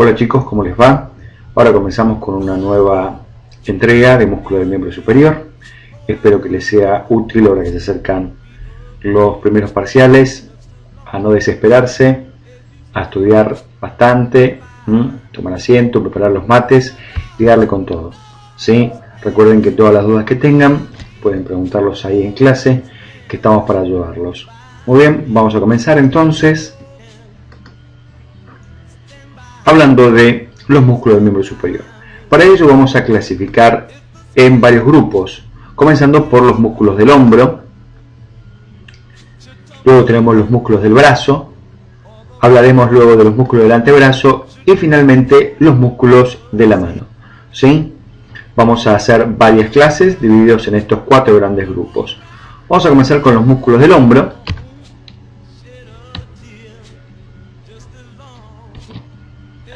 Hola chicos, ¿cómo les va? Ahora comenzamos con una nueva entrega de músculo del miembro superior. Espero que les sea útil ahora que se acercan los primeros parciales, a no desesperarse, a estudiar bastante, tomar asiento, preparar los mates y darle con todo. ¿Sí? Recuerden que todas las dudas que tengan pueden preguntarlos ahí en clase, que estamos para ayudarlos. Muy bien, vamos a comenzar entonces hablando de los músculos del miembro superior. Para ello vamos a clasificar en varios grupos, comenzando por los músculos del hombro. Luego tenemos los músculos del brazo, hablaremos luego de los músculos del antebrazo y finalmente los músculos de la mano. ¿Sí? Vamos a hacer varias clases divididos en estos 4 grandes grupos. Vamos a comenzar con los músculos del hombro.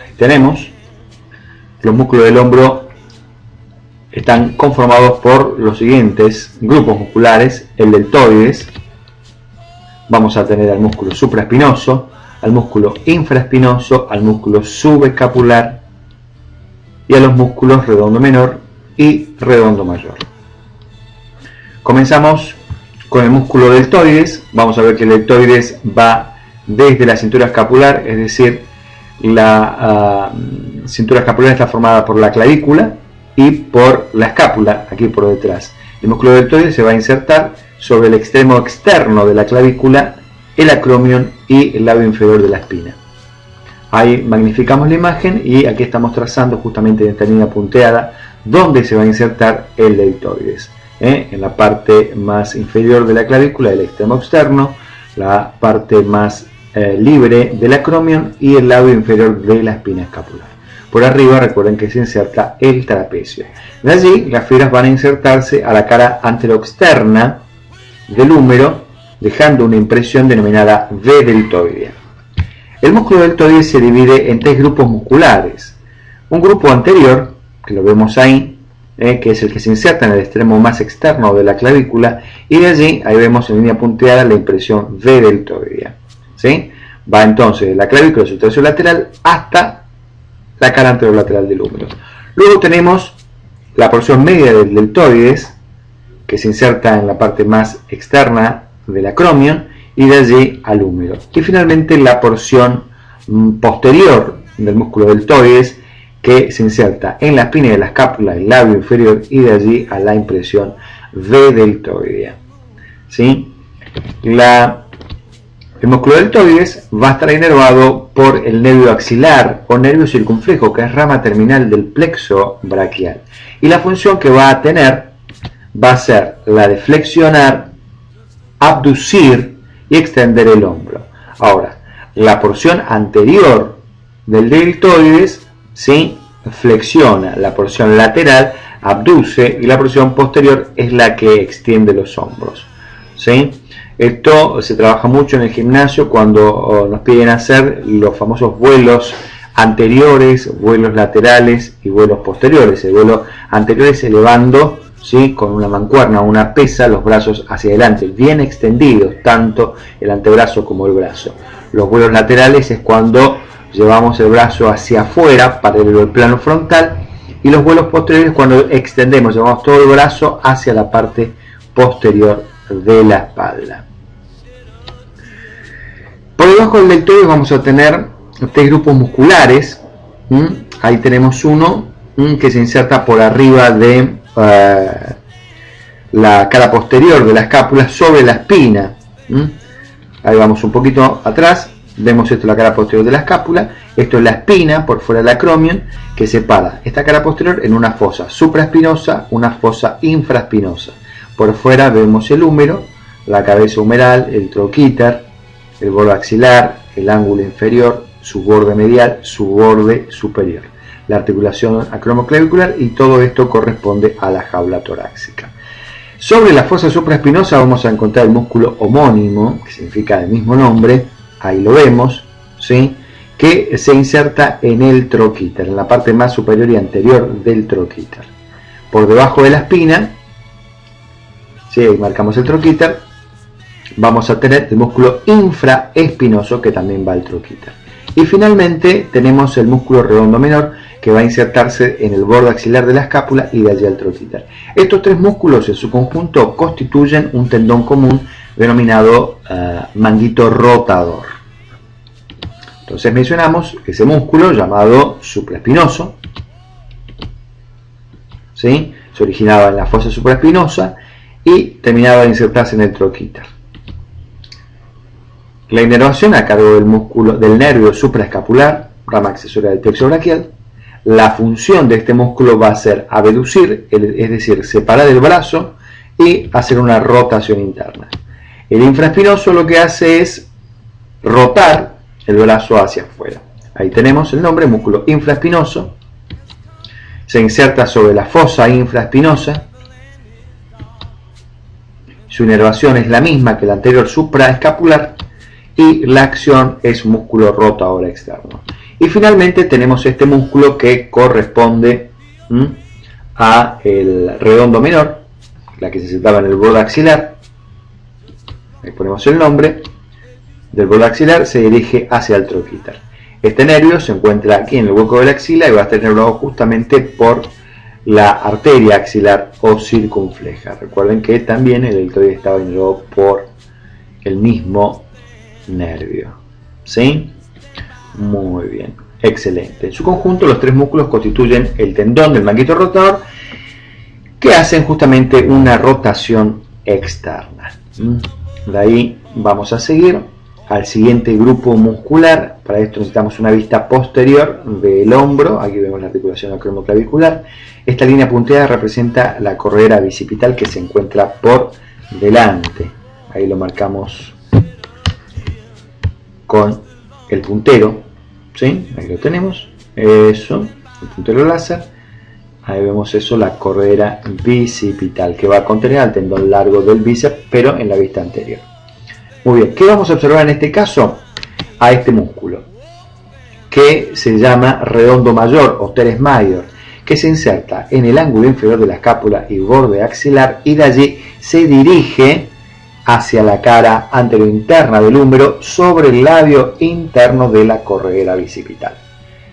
Ahí tenemos. Los músculos del hombro están conformados por los siguientes grupos musculares: el deltoides. Vamos a tener al músculo supraespinoso, al músculo infraespinoso, al músculo subescapular y a los músculos redondo menor y redondo mayor. Comenzamos con el músculo deltoides. Vamos a ver que el deltoides va desde la cintura escapular, es decir, la cintura escapular está formada por la clavícula y por la escápula, aquí por detrás. El músculo deltoides se va a insertar sobre el extremo externo de la clavícula, el acromion y el labio inferior de la espina. Ahí magnificamos la imagen y aquí estamos trazando justamente en esta línea punteada donde se va a insertar el deltoides. En la parte más inferior de la clavícula, el extremo externo, la parte más libre del acromion y el labio inferior de la espina escapular. Por arriba recuerden que se inserta el trapecio. De allí las fibras van a insertarse a la cara anteroexterna del húmero, dejando una impresión denominada V deltoidea. El músculo deltoides se divide en 3 grupos musculares. Un grupo anterior, que lo vemos ahí, que es el que se inserta en el extremo más externo de la clavícula, y de allí, ahí vemos en línea punteada la impresión V deltoidea. ¿Sí? Va entonces de la clavícula lateral hasta la cara anterolateral del húmero. Luego tenemos la porción media del deltoides, que se inserta en la parte más externa del acromion y de allí al húmero. Y finalmente la porción posterior del músculo deltoides, que se inserta en la espina de la escápula, el labio inferior y de allí a la impresión V deltoidea. ¿Sí? El músculo deltoides va a estar inervado por el nervio axilar o nervio circunflejo, que es rama terminal del plexo braquial. Y la función que va a tener va a ser la de flexionar, abducir y extender el hombro. Ahora, la porción anterior del deltoides, ¿sí?, flexiona, la porción lateral abduce y la porción posterior es la que extiende los hombros. ¿Sí? Esto se trabaja mucho en el gimnasio cuando nos piden hacer los famosos vuelos anteriores, vuelos laterales y vuelos posteriores. El vuelo anterior es elevando, ¿sí?, con una mancuerna o una pesa los brazos hacia adelante, bien extendidos, tanto el antebrazo como el brazo. Los vuelos laterales es cuando llevamos el brazo hacia afuera para el plano frontal, y los vuelos posteriores es cuando extendemos, llevamos todo el brazo hacia la parte posterior de la espalda. Por debajo del deltoides vamos a tener 3 grupos musculares. Ahí tenemos uno que se inserta por arriba de la cara posterior de la escápula sobre la espina. Ahí vamos un poquito atrás, vemos esto, la cara posterior de la escápula. Esto es la espina por fuera del acromion, que separa esta cara posterior en una fosa supraespinosa, una fosa infraespinosa. Por fuera vemos el húmero, la cabeza humeral, el troquíter, el borde axilar, el ángulo inferior, su borde medial, su borde superior, la articulación acromoclavicular, y todo esto corresponde a la jaula torácica. Sobre la fosa supraespinosa vamos a encontrar el músculo homónimo, que significa el mismo nombre, ahí lo vemos, ¿sí?, que se inserta en el troquíter, en la parte más superior y anterior del troquíter. Por debajo de la espina, ¿sí?, ahí marcamos el troquíter, vamos a tener el músculo infraespinoso, que también va al troquíter. Y finalmente tenemos el músculo redondo menor, que va a insertarse en el borde axilar de la escápula y de allí al troquíter. Estos tres músculos en su conjunto constituyen un tendón común denominado manguito rotador. Entonces mencionamos ese músculo llamado supraespinoso, ¿sí? Se originaba en la fosa supraespinosa y terminaba de insertarse en el troquíter. La inervación a cargo del músculo del nervio supraescapular, rama accesoria del plexo braquial. La función de este músculo va a ser abducir, es decir, separar el brazo y hacer una rotación interna. El infraespinoso lo que hace es rotar el brazo hacia afuera. Ahí tenemos el nombre, músculo infraespinoso. Se inserta sobre la fosa infraespinosa. Su inervación es la misma que la anterior supraescapular y la acción es músculo rotador externo. Y finalmente tenemos este músculo que corresponde a el redondo menor, la que se insertaba en el borde axilar. Ahí ponemos el nombre. Del borde axilar se dirige hacia el troquíter. Este nervio se encuentra aquí en el hueco de la axila y va a estar nervado justamente por la arteria axilar o circunfleja. Recuerden que también el deltoide estaba inervado por el mismo nervio. ¿Sí? Muy bien, excelente. En su conjunto los tres músculos constituyen el tendón del manguito rotador, que hacen justamente una rotación externa. De ahí vamos a seguir al siguiente grupo muscular. Para esto necesitamos una vista posterior del hombro. Aquí vemos la articulación acromoclavicular. Esta línea punteada representa la corredera bicipital que se encuentra por delante. Ahí lo marcamos con el puntero, ¿sí? Ahí lo tenemos, eso, el puntero láser. Ahí vemos eso, la corredera bicipital, que va a contener al tendón largo del bíceps, pero en la vista anterior. Muy bien, ¿qué vamos a observar en este caso? A este músculo, que se llama redondo mayor o teres major, que se inserta en el ángulo inferior de la escápula y borde axilar, y de allí se dirige hacia la cara anterointerna del húmero sobre el labio interno de la corredera bicipital.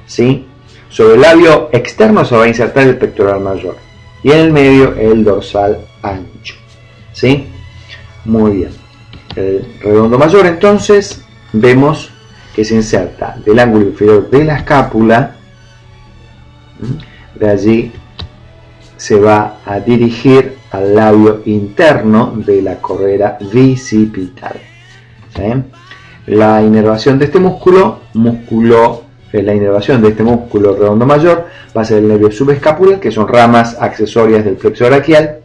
¿Sí? Sobre el labio externo se va a insertar el pectoral mayor y en el medio el dorsal ancho. ¿Sí? Muy bien. El redondo mayor entonces vemos que se inserta del ángulo inferior de la escápula, de allí se va a dirigir al labio interno de la corredera bicipital. ¿Sí? La inervación de este músculo redondo mayor va a ser el nervio subescapular, que son ramas accesorias del plexo braquial,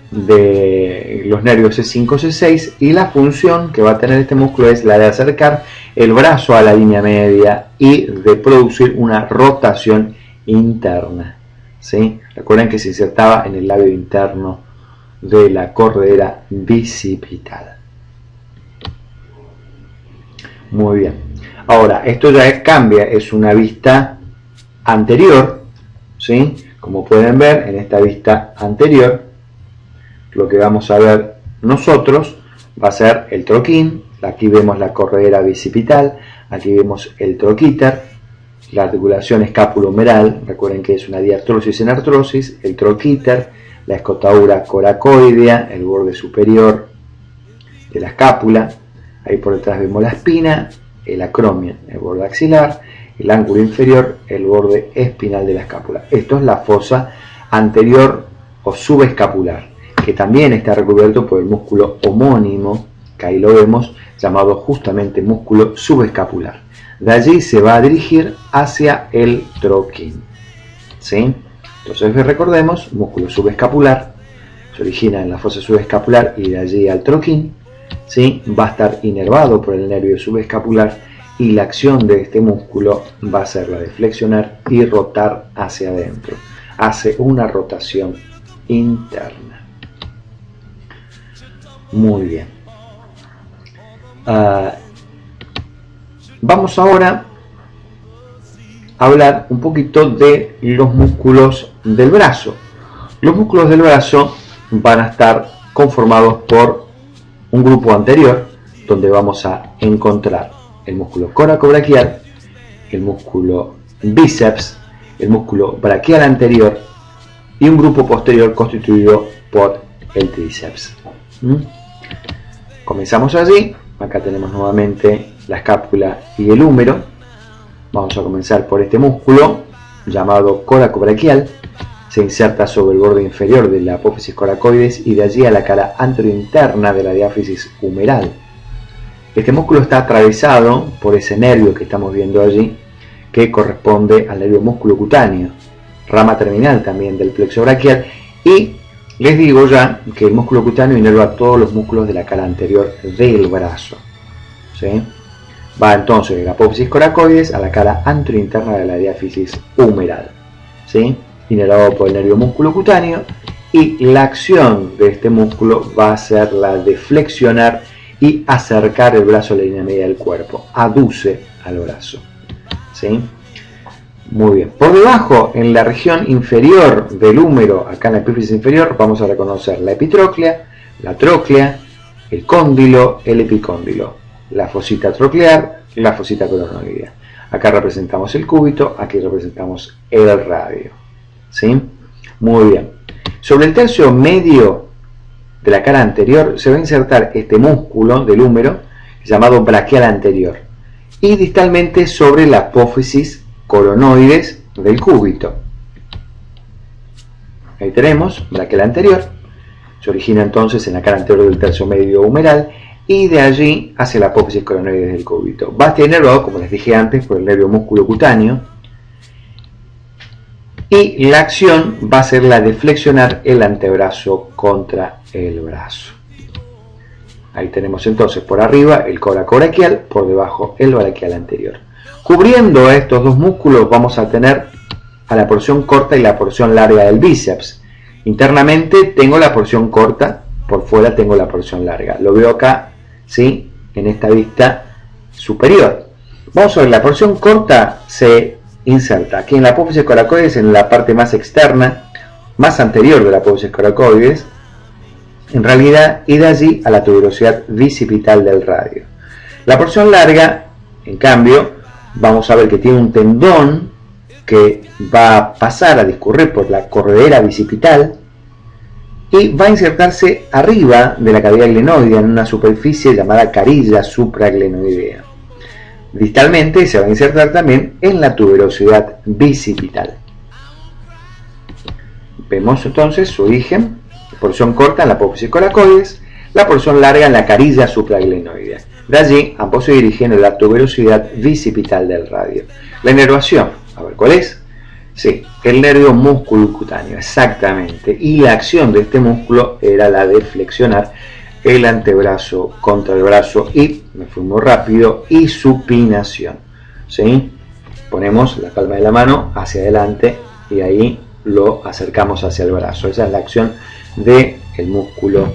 de los nervios C5, C6, y la función que va a tener este músculo es la de acercar el brazo a la línea media y de producir una rotación interna. ¿Sí? Recuerden que se insertaba en el labio interno de la corredera bicipital. Muy bien. Ahora, esto ya cambia, es una vista anterior. ¿Sí? Como pueden ver, en esta vista anterior, lo que vamos a ver nosotros va a ser el troquín. Aquí vemos la corredera bicipital, aquí vemos el troquíter, la articulación escápulo-humeral, recuerden que es una diartrosis en artrosis, el troquíter, la escotadura coracoidea, el borde superior de la escápula, ahí por detrás vemos la espina, el acromion, el borde axilar, el ángulo inferior, el borde espinal de la escápula. Esto es la fosa anterior o subescapular, que también está recubierto por el músculo homónimo, que ahí lo vemos, llamado justamente músculo subescapular. De allí se va a dirigir hacia el troquín. ¿Sí? Entonces recordemos, músculo subescapular, se origina en la fosa subescapular y de allí al troquín. ¿Sí? Va a estar inervado por el nervio subescapular y la acción de este músculo va a ser la de flexionar y rotar hacia adentro. Hace una rotación interna. Muy bien. Vamos ahora a hablar un poquito de los músculos del brazo. Los músculos del brazo van a estar conformados por un grupo anterior, donde vamos a encontrar el músculo coracobraquial, el músculo bíceps, el músculo braquial anterior y un grupo posterior constituido por el tríceps. Comenzamos allí. Acá tenemos nuevamente la escápula y el húmero. Vamos a comenzar por este músculo llamado coracobraquial. Se inserta sobre el borde inferior de la apófisis coracoides y de allí a la cara anterointerna de la diáfisis humeral. Este músculo está atravesado por ese nervio que estamos viendo allí, que corresponde al nervio musculocutáneo, rama terminal también del plexo braquial, y les digo ya que el músculo cutáneo inerva todos los músculos de la cara anterior del brazo. ¿Sí? Va entonces de la apófisis coracoides a la cara anterointerna de la diáfisis humeral. ¿Sí? Inervado por el nervio musculocutáneo, y la acción de este músculo va a ser la de flexionar y acercar el brazo a la línea media del cuerpo. Aduce al brazo. ¿Sí? Muy bien. Por debajo, en la región inferior del húmero, acá en la epífisis inferior, vamos a reconocer la epitróclea, la tróclea, el cóndilo, el epicóndilo, la fosita troclear, la fosita coronoidea. Acá representamos el cúbito, aquí representamos el radio. ¿Sí? Muy bien. Sobre el tercio medio de la cara anterior se va a insertar este músculo del húmero llamado braquial anterior, y distalmente sobre la apófisis coronoides del cúbito. Ahí tenemos braquial anterior. Se origina entonces en la cara anterior del tercio medio humeral y de allí hacia la apófisis coronoides del cúbito. Va a estar inervado, como les dije antes, por el nervio musculocutáneo, y la acción va a ser la de flexionar el antebrazo contra el brazo. Ahí tenemos entonces por arriba el coracobraquial, por debajo el braquial anterior. Cubriendo estos dos músculos vamos a tener a la porción corta y la porción larga del bíceps. Internamente tengo la porción corta, por fuera tengo la porción larga. Lo veo acá, ¿sí? En esta vista superior. Vamos a ver, la porción corta se inserta aquí en la apófisis coracoides, en la parte más externa, más anterior de la apófisis coracoides, en realidad, y de allí a la tuberosidad bicipital del radio. La porción larga, en cambio, vamos a ver que tiene un tendón que va a pasar a discurrir por la corredera bicipital y va a insertarse arriba de la cavidad glenoidea en una superficie llamada carilla supraglenoidea. Distalmente se va a insertar también en la tuberosidad bicipital. Vemos entonces su origen: porción corta en la apófisis coracoides, la porción larga en la carilla supraglenoidea. De allí ambos se dirigen a la tuberosidad bicipital del radio. La inervación, a ver cuál es. Sí, el nervio musculocutáneo, exactamente. Y la acción de este músculo era la de flexionar el antebrazo contra el brazo y, me fui muy rápido, y supinación. ¿Sí? Ponemos la palma de la mano hacia adelante y ahí lo acercamos hacia el brazo. Esa es la acción del músculo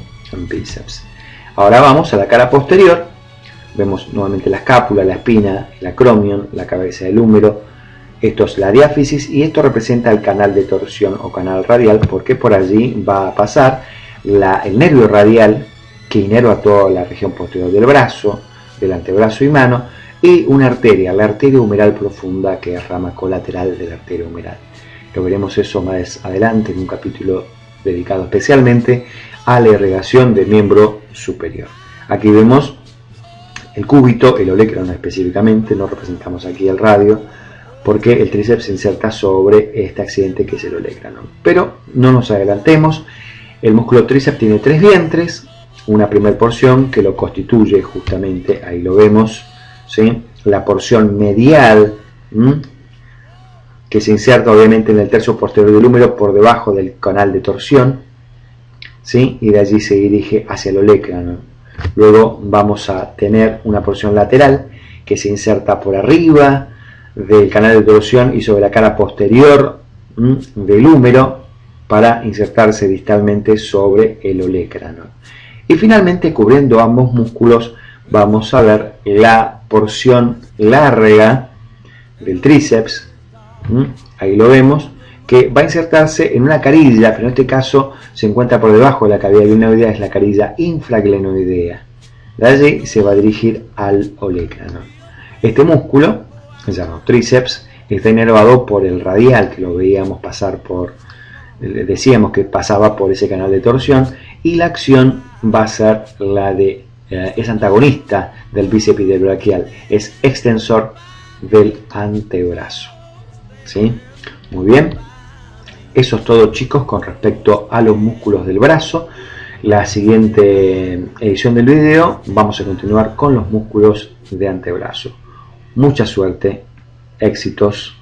bíceps. Ahora vamos a la cara posterior. Vemos nuevamente la escápula, la espina, el acromion, la cabeza del húmero. Esto es la diáfisis y esto representa el canal de torsión o canal radial, porque por allí va a pasar el nervio radial que inerva toda la región posterior del brazo, del antebrazo y mano, y una arteria, la arteria humeral profunda, que es rama colateral de la arteria humeral. Lo veremos eso más adelante en un capítulo dedicado especialmente a la irrigación del miembro superior. Aquí vemos el cúbito, el olecranon específicamente, no representamos aquí el radio, porque el tríceps se inserta sobre este accidente que es el olecranon. Pero no nos adelantemos, el músculo tríceps tiene tres vientres, una primera porción que lo constituye justamente, ahí lo vemos, ¿sí? La porción medial, que se inserta obviamente en el tercio posterior del húmero por debajo del canal de torsión, ¿sí? Y de allí se dirige hacia el olecranon. Luego vamos a tener una porción lateral que se inserta por arriba del canal de torsión y sobre la cara posterior del húmero para insertarse distalmente sobre el olecranon. Y finalmente, cubriendo ambos músculos, vamos a ver la porción larga del tríceps. Ahí lo vemos, que va a insertarse en una carilla, pero en este caso se encuentra por debajo de la cavidad glenoidea, es la carilla infraglenoidea. De allí se va a dirigir al olecranon. Este músculo llamado tríceps, está inervado por el radial, que lo veíamos pasar por, decíamos que pasaba por ese canal de torsión, y la acción va a ser la de, es antagonista del bíceps y del braquial, es extensor del antebrazo. ¿Sí? Muy bien, eso es todo, chicos, con respecto a los músculos del brazo. La siguiente edición del video vamos a continuar con los músculos de antebrazo. Mucha suerte, éxitos.